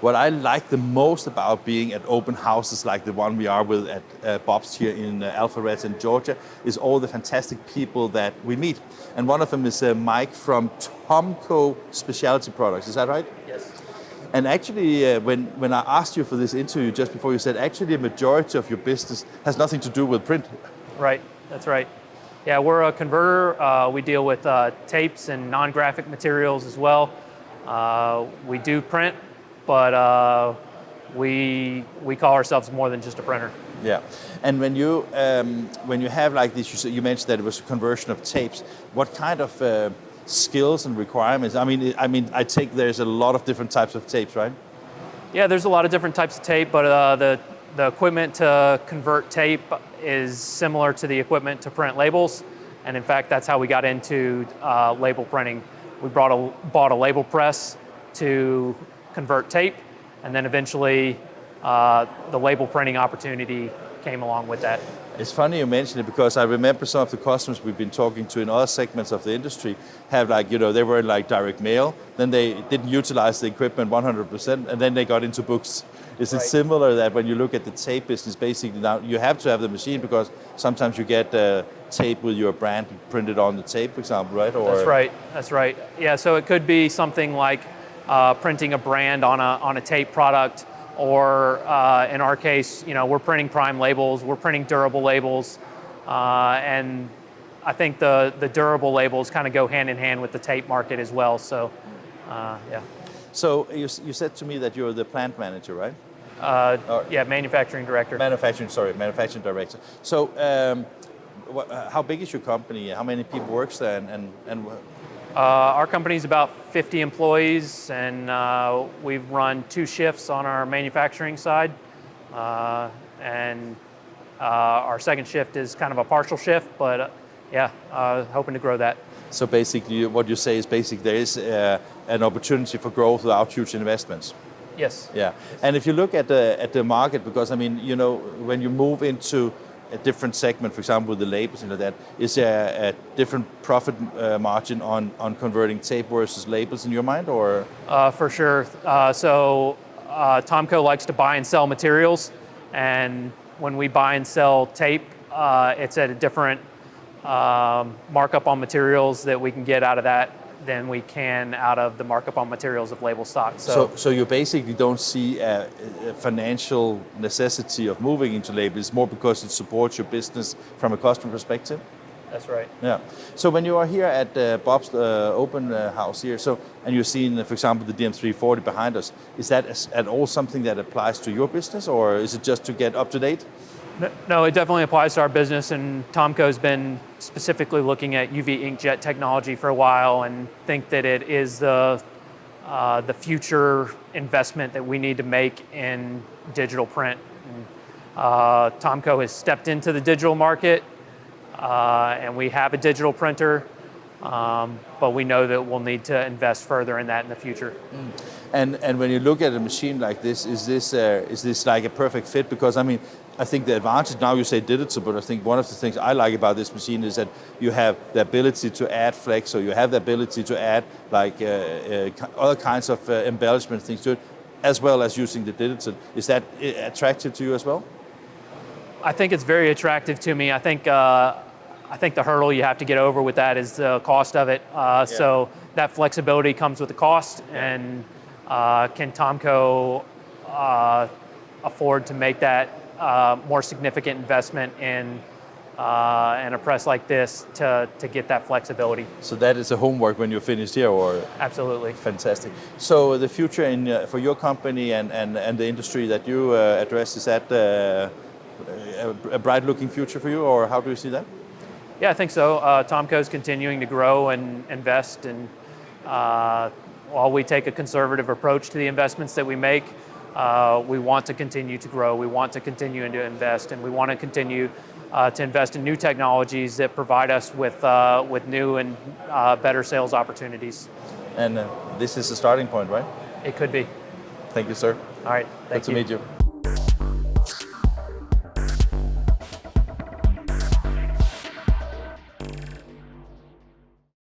what I like the most about being at open houses like the one we are with at BOBST here in Alpharetta in Georgia is all the fantastic people that we meet. And one of them is Mike from Thomco Specialty Products, is that right? Yes. And actually, when I asked you for this interview just before, you said actually a majority of your business has nothing to do with print. Right, that's right. Yeah, we're a converter. We deal with tapes and non-graphic materials as well. We do print, but we call ourselves more than just a printer. Yeah, and when you have like this, you mentioned that it was a conversion of tapes. What kind of skills and requirements? I mean, I take there's a lot of different types of tapes, right? Yeah, there's a lot of different types of tape, but the equipment to convert tape is similar to the equipment to print labels, and in fact, that's how we got into label printing. We bought a label press to convert tape, and then eventually the label printing opportunity came along with that. It's funny you mention it because I remember some of the customers we've been talking to in other segments of the industry have like, they were in like direct mail, then they didn't utilize the equipment 100%, and then they got into books. Is it similar that when you look at the tape business, basically now you have to have the machine because sometimes you get tape with your brand printed on the tape, for example, right? Or That's right. Yeah, so it could be something like printing a brand on a tape product, or in our case, we're printing prime labels, we're printing durable labels, and I think the durable labels kind of go hand in hand with the tape market as well. So, yeah. So you said to me that you're the plant manager, right? Yeah, manufacturing director. Manufacturing director. So how big is your company? How many people works there? And our company's about 50 employees, and we've run 2 shifts on our manufacturing side, and our second shift is kind of a partial shift, but yeah, hoping to grow that. So basically, what you say is basically there is an opportunity for growth without huge investments. Yes. Yeah, and if you look at the market, because I mean, when you move into a different segment, for example, with the labels and like that, is there a different profit margin on converting tape versus labels in your mind, or? For sure. So Thomco likes to buy and sell materials, and when we buy and sell tape, it's at a different markup on materials that we can get out of that than we can out of the markup on materials of label stock. So you basically don't see a financial necessity of moving into labels. It's more because it supports your business from a customer perspective? That's right. Yeah. So when you are here at BOBST Open House here, and you're seeing, for example, the DM340 behind us, is that at all something that applies to your business, or is it just to get up to date? No, it definitely applies to our business, and Thomco's been specifically looking at UV inkjet technology for a while, and think that it is the future investment that we need to make in digital print. And, Thomco has stepped into the digital market, and we have a digital printer, but we know that we'll need to invest further in that in the future. And when you look at a machine like this, is this like a perfect fit? Because I mean, I think the advantage, now you say digital, but I think one of the things I like about this machine is that you have the ability to add flex, or you have the ability to add like other kinds of embellishment things to it, as well as using the digital. Is that attractive to you as well? I think it's very attractive to me. I think the hurdle you have to get over with that is the cost of it. So that flexibility comes with the cost, and can Thomco afford to make that more significant investment in a press like this to get that flexibility? So that is a homework when you're finished here, or? Absolutely. Fantastic. So the future for your company and the industry that you address, is that a bright looking future for you, or how do you see that? Yeah, I think so. Thomco is continuing to grow and invest, and while we take a conservative approach to the investments that we make, we want to continue to grow, we want to continue to invest, and we want to continue to invest in new technologies that provide us with new and better sales opportunities. And this is the starting point, right? It could be. Thank you, sir. All right, thank you. Good to meet you.